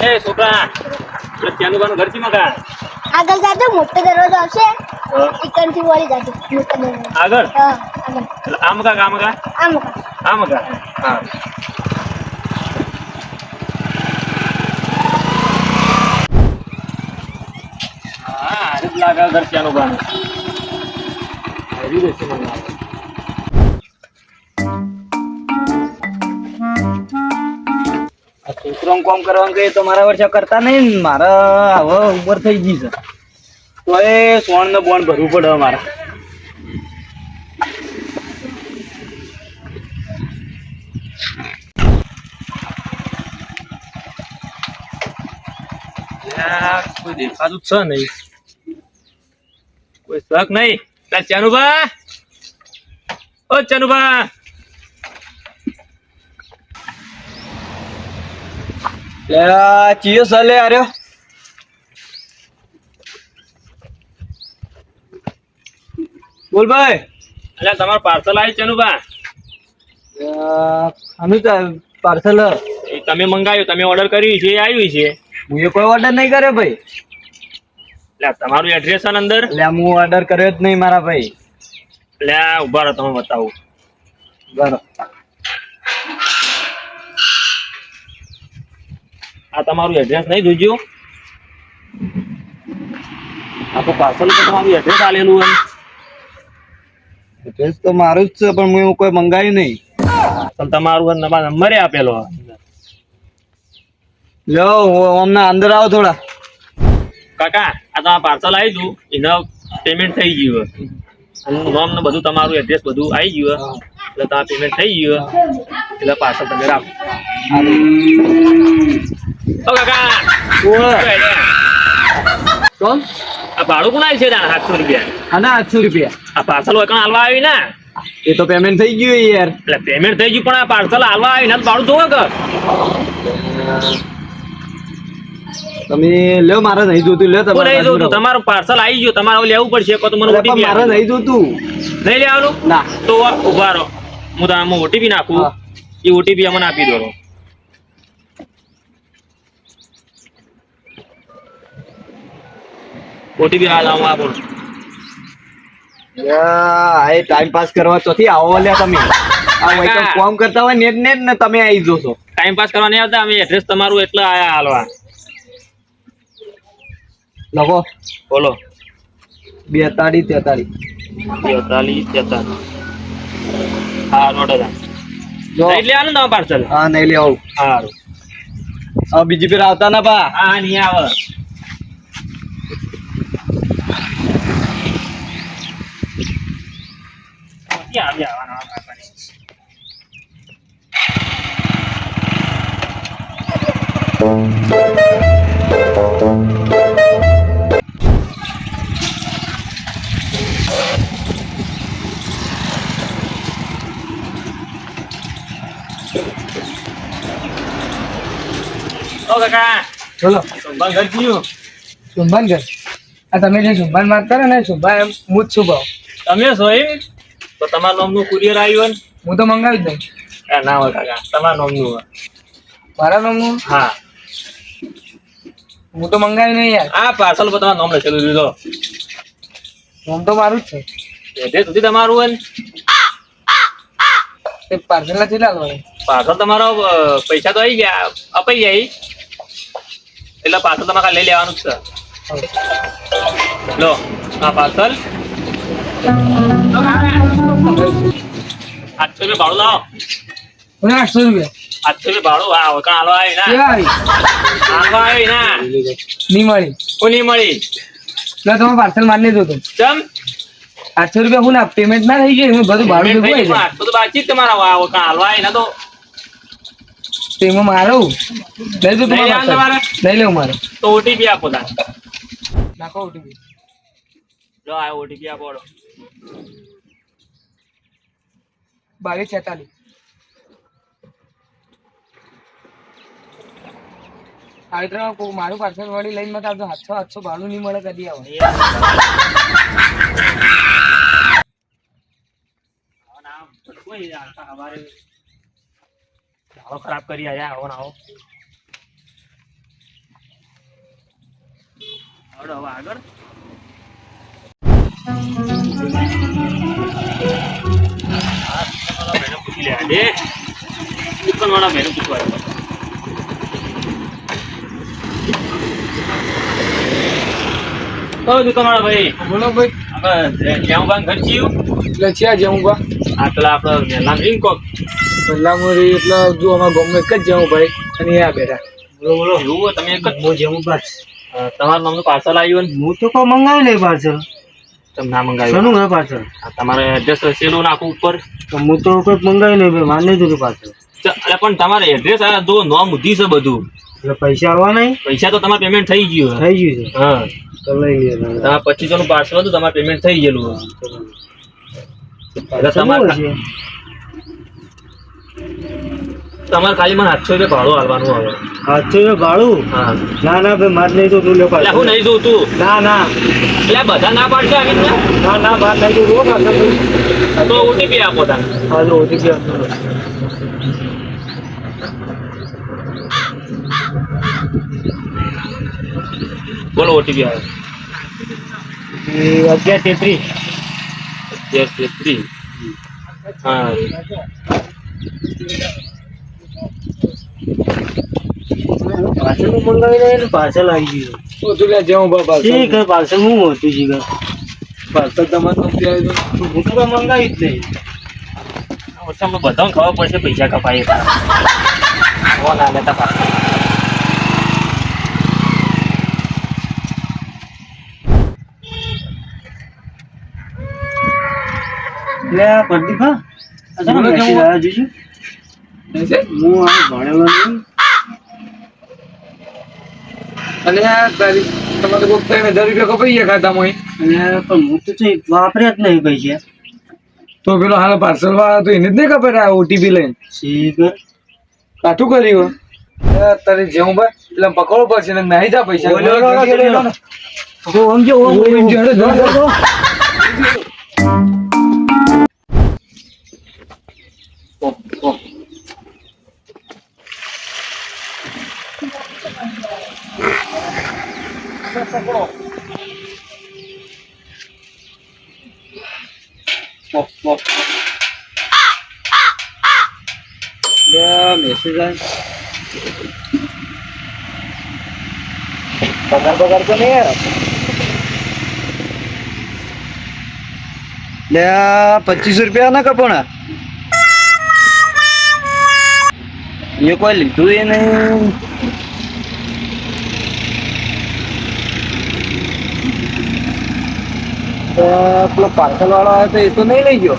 એ છોકરા ત્યાંનું બાનું ઘર ચીમાં કા આગળ જાજો મોટો દરવાજો આવશે ઇકનથી વળી જાજો મોટો દરવાજો આગળ હા આગળ એટલે આમ કા આમ કા હા હા અરે લાગા ઘર ત્યાંનું બાનું આવી રહેશે મને લાગે. છોકરાને કામ કરવાનું કહીએ તો મારા વર્ષે કરતા નહીં ને. મારા હવે ઉંમર થઈ ગઈ છે તો એ સોણ ને બોણ ભરવું પડે મારે. કોઈ દેખાતું છે નહીં કોઈ શક નહીં તાર ચાનુભા ઓ ચાનુભા ચિયો સલે આર્યો બોલ ભાઈ. અલ્યા તમારું પાર્સલ આવ્યું ચાનુભા અમે તો પાર્સલ એ તમે મંગાવ્યું તમે ઓર્ડર કર્યું છે એ આવ્યું છે હું એ કોઈ ઓર્ડર નહીં કર્યો ભાઈ. એટલે તમારું એડ્રેસ અંદર એટલે હું ઓર્ડર કર્યો જ નહીં મારા ભાઈ. એટલે ઉભા રહો તમે બતાવું બરો આ તમારું એડ્રેસ નહીં જોજો આ તો પાર્સલ પર તમારું એડ્રેસ આલેલું હોય એડ્રેસ તો મારું જ છે પણ હું કોઈ મંગાવ્યું નહીં. પાર્સલ તમારું નંબરે આપેલો લ્યો હમણાં અંદર આવો થોડા. કાકા આ તમારું પાર્સલ આવી ગયું એનો પેમેન્ટ થઈ ગયું અને નામ ને બધું તમારું એડ્રેસ બધું આવી ગયું એટલે તમારું પેમેન્ટ થઈ ગયું એટલે પાર્સલ તમે રાખો. ઓ કાકા કોણ આ ભાડું કોણ આવ્યું છે તાણ 700 રૂપિયા આના 800 રૂપિયા. આ પાર્સલ હોય કણ હાલવા આવી ને એ તો પેમેન્ટ થઈ ગયું યાર. એટલે પેમેન્ટ થઈ ગયું પણ આ પાર્સલ હાલવા આવી ને ભાડું જોવો કે તમે લ્યો મારે નહીં જોતું. લ્યો હું નહીં જોતું તમારું પાર્સલ આવી ગયું તમારે હવે લેવું પડશે તો મને ઓટીપી મારે નહીં જોતું. નહીં લેવાનું ના તો ઉભા રહો હું તમને ઓટીપી નાખું હા. એ ઓટીપી અમને આપી દો ઓટીપી આ લાવો આપો આ ટાઈમ પાસ કરવા ચોથી આવો લ્યા તમે. આ વઈ તો કામ કરતા હોય નેટ નેટ ને તમે આવી જોશો. ટાઈમ પાસ કરવા નહીં આવતા અમે એડ્રેસ તમારું એટલે આયા હાલવા લખો બોલો 42 43 હા નોટ હતા જો લઈ લેવાનું તમારું પાર્સલ હા નહીં લે આવું. સારું હવે બીજી ફેર આવતા ના પા. હા નહીં આવે ક્યાં આવી આવવાના ઓ કાકા બોલો સુંભાન ઘર ગયું સુંભાન ઘર. આ તમે જે સુંભાન માગતા ને સુંભા એમ હું જ છું ભાવ. તમે છો એમ તો તમારા નામનું કુરિયર આવ્યું હું તો મંગાવી જ નહીં. ને ના હોય કાકા તમારા નામનું હોય મારા નામનું હા હું તો મંગાવી નહીં યાર. આ પાર્સલ પર તમારું નામ લખેલું દીધો નામ તો મારું જ છે. એડ્રેસ સુધી તમારું હોય ને તે પાર્સલ નથી લાવવાનું. પાર્સલ તમારો પૈસા તો આવી ગયા અપાઈ જાય એટલે પાર્સલ તમારે લઈ લેવાનું જ છે લો આ પાર્સલ 800 રૂપિયા ભાડું લાવો 800 રૂપિયા 800 રૂપિયા ભાડું આ વખત હાલવા આવી ના હાલવા આવી ના નહીં મળી. કોની મળી એટલે તમે પાર્સલ મારી લીધું હતું. ચમ 800 રૂપિયા હું ના પેમેન્ટ ના થઈ ગયું. એમાં બધું ભાડું ભેગું આવી જાય. આટલું તો બાકી જ તમારા આ વખત હાલવા આવી ના તો તો એમાં મારું લઈ દઉં નહીં લેવાનું તમારે લઈ લેવું મારે. તો ઓટીપી આપો તાર નાખો ઓટીપી. જો આ ઓટીપી આપો 2246. આવી મારું પાર્સલ વાળી લઈને મત આવજો. 700 ભાડું નહીં મળે કદી આવે. ખરાબ કરી આયા આવો ના આવો હવે આગળ પૂછી લે આજે દુકાનવાળા ભાઈને પૂછવા દુકાનવાળા ભાઈ બોલો ભાઈ. આપણે જેવું બાંગ ખર્ચ્યું એટલે છે જેવું બા આ પેલા આપણે મેલામ રીંગ કોક પહેલામોરી એટલે જો અમારા ગામમાં એક જ જેવું ભાઈ અને આ બેઠા. બોલો બોલો એવું તમે એક જ હું જેવું બસ તમારું નામનું પાર્સલ આવ્યું ને હું તો કોઈ મંગાવી નહીં પાર્સલ. તમે ના મંગાવ્યું શાનું હોય પાર્સલ? તમારે એડ્રેસ લખેલું નાખું ઉપર તો હું તો કોઈ મંગાવી નહીં ભાઈ, મારે નહીં જોતું પાર્સલ. અરે પણ તમારે એડ્રેસ આ જો નોમ બુદ્ધિ છે બધું એટલે પૈસા આવવા નહીં? પૈસા તો તમારે પેમેન્ટ થઈ ગયું થઈ ગયું છે હા તો લઈ લઈએ તમે. તમારે 2500 નું પાર્સલ હતું તમારે પેમેન્ટ થઈ ગયેલું એટલે શું તમારે હશે? તમારે ખાલી મને 800 રૂપિયા ભાડું આવવાનું હવે હાથસો રૂપિયા ભાડું? હા ના ના ભાઈ મારે નહીં જોતું લે એટલે પાર્સલ. હું નહીં જોતું ના ના એટલે બધા ના પાડશે આવી રીતના ના ના મારે નહીં જોતું હો પાર્સલ ભાઈ. તો ઓટીપી આપો તાને હા જો OTP આપજો. બોલો ઓટીપી આવે એ 1133. 1133 હા પાર્સલ નું મંગાવી દઈએ ને પાર્સલ આવી ગયું. તું લે જેવું બાબા ઠીક છે પાર્સલ હું મોટું છે ઘર. પાર્સલ તમારે નથી આવ્યું હું તો કોઈ મંગાવી જ નહીં. ઓછામાં બધાને ખબર પડશે પૈસા કપાય કોણ આલે તા પાછા લે પ્રદીપા આ તો બોલો મેસેજ કેવું? આવ્યો જોજો. હું આ ભણેલો નહીં. અને આ તારી તમારે કોઈ 3000 રૂપિયા કપાઈ ગયા ખાતામાં અને પણ હું તો કંઈ વાપર્યા જ નહીં પૈસા. તો પેલો હાલ પાર્સલ વાળા તો એને જ નહીં ખબર આ ઓટીપી લઈને શીખ કાઠું કર્યું તારે જેવું ભાઈ એટલે પકડવો પડશે ને નહીં જા પૈસા ઓલો સમજો મેસેજ પગાર તો નહીં લે 2500 રૂપિયા ના કપોણા એ કોઈ લીધું એ નહીં. પેલો પાર્સલ વાળો આવ્યો તો એ તો નહીં લઈ ગયો.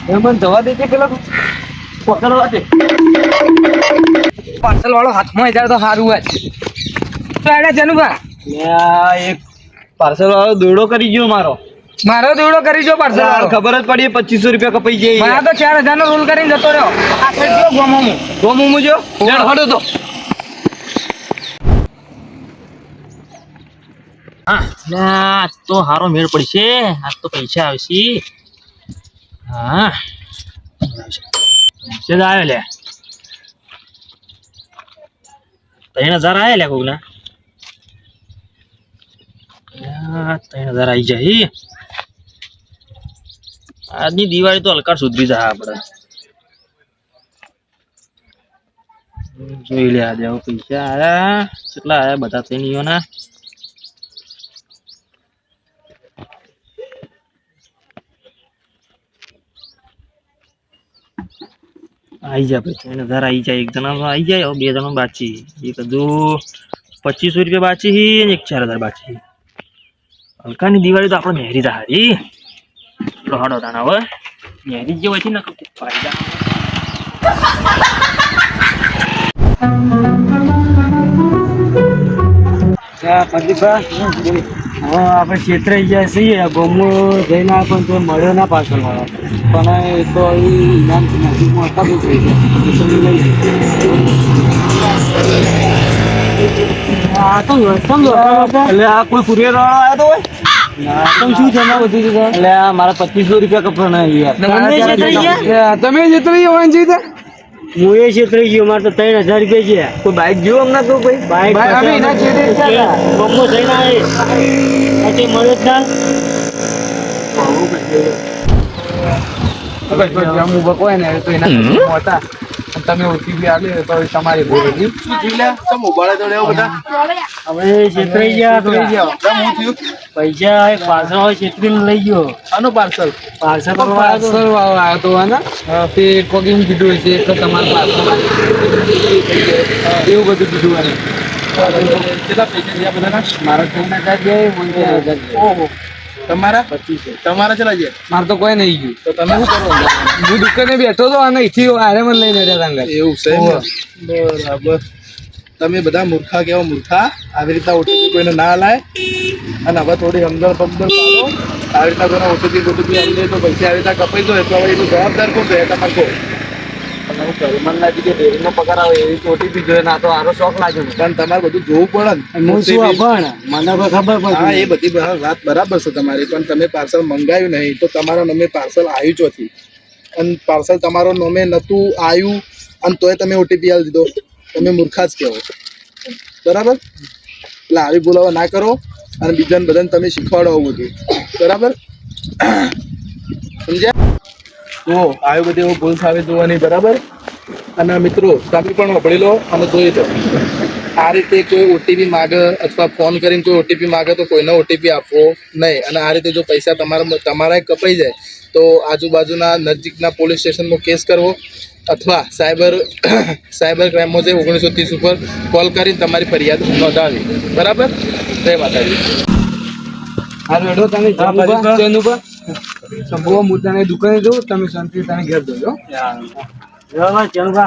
એ મને જવા દે છે પેલા પકડવા દે. પાર્સલ વાળો હાથમાં જાય તો સારું હોય તો એડા જનુભા એક પાર્સલ વાળો દોડો કરી ગયો મારો. મારો દોડો કરી જો પાર્સલ વાળો ખબર જ પડી 2500 રૂપિયા કપાઈ જાય. મને તો 4000 નો રોલ કરીને જતો રહ્યો આ કેટલો ગોમો ગોમું જો લેડ હડો તો. હા આજ તો હારો મેળ પડશે આજ તો પૈસા આવશે હા મેસેજ આવ્યો લે 3000 આવ્યા લે કોકના 3000 આવી જાય આજની દિવાળી તો હલકાર સુધરી જાય આપણે જોઈ લે આજે પૈસા આયા કેટલા આયા બધા તેનીઓના आई जा पे 3000 आई जाए एक जना आई जाए और 2 जना बाची एक दो 2500 रुपया बाची ही एक 4000 बाची हल्का ની દિવાળી તો આપણે મેરી દા હારી રોડો દાના હવે મેરી જે હોય છે ને ફાયદા પ્રદીપા હવે આપણે ક્ષેત્રે ગયા છીએ ગમો જઈને પણ તો મળ્યો ના પાછળ વાળો પણ એ તો ઇનામ નજીકમાં હતા બહુ થઈ ગયા. આ કોઈ કુરિયર વાળો આવ્યો તો હોય શું છે બધું એટલે આ મારા 2500 રૂપિયા કપડા યાર તમે જતો રહ્યો વાંચી હું એ છેતરાઈ ગયો, મારે તો 3000 રૂપિયા છે. કોઈ બાઈક જોયું હમણાં તો ભાઈ બાઈક અમે એના છેડે જ હતા. ગમો થઈને આવે પછી મળે જ ના. બસ બસ જમવું બકવાય ને તો એના હતા અને તમે ઓટીપી આપ્યો તો તમારી ભૂલ હતી. હવે છેતરાઈ ગયા પૈસા એક પાર્સલ હોય છેતરીને લઈ ગયો. આનું પાર્સલ પાર્સલ પાર્સલ વાળો આવ્યો તો હે ને તે કોકિંગ કીધું હશે કે તમારું પાર્સલ એવું બધું કીધું એને. કેટલા પૈસા થયા બધાના? મારા 3000 ગયા, 15000. ઓહો, તમારા 25. તમારા ચલા ગયા? મારે તો કોઈ નહીં ગયું. તો તમે શું કરો? હું દુકાને બેઠો હતો અને અહીંથી આરે મને લઈને રહ્યા હતા. એવું છે બરાબર. તમે બધા મૂર્ખા કેવો મૂર્ખા, આવી રીતના ઓટીપી કોઈને ના લાય અને હવે થોડી સમજણ પાડો. આવી રીતના કોઈને ઓટીપી આપી તો પૈસા આવી રીતના કપાઈ જાય તો હવે એનું જવાબદાર કોણ રહે? તમારે કહો. મને કહેવું લાગ્યું કે ડેરીનો પગાર આવે એવી ઓટીપી જોઈએ ના તો આરો શોખ લાગ્યો કારણ તમારે બધું જોવું પડે ને. હું શું પણ મને કોઈ ખબર હા પડતી એ બધી વાત બરાબર છે તમારી, પણ તમે પાર્સલ મંગાવ્યું નહીં તો તમારા નામે પાર્સલ આવ્યું ચોથી અને પાર્સલ તમારો નામે નહોતું આવ્યું અને તોય તમે ઓટીપી આપી દીધો. તમે મૂર્ખા જ કહેવો. બરાબર? એટલે આવી ભૂલ હવે ના કરો અને બીજાને બધાને તમે શીખવાડો આવું બધું. બરાબર? સમજ્યા? તો આવી બધી એવું ભૂલ સાબિત જોવાની. બરાબર? અને મિત્રો તમે પણ વાપરી લો અને જોઈ લો. આ રીતે કોઈ ઓટીપી માગે અથવા ફોન કરીને કોઈ ઓટીપી માગે તો કોઈને ઓટીપી આપવો નહીં. અને આ રીતે જો પૈસા તમારા કપાઈ જાય તો આજુબાજુના નજીકના પોલીસ સ્ટેશનમાં કેસ કરવો અથવા સાયબર ક્રાઇમમાં જે 1930 ઉપર કોલ કરીને તમારી ફરિયાદ નોંધાવી. બરાબર? જય માતાજી. હા મેડો તમે સંભવ હું તને દુકાને જઉં, તમે શાંતિ તને ઘેર જજો. ચલો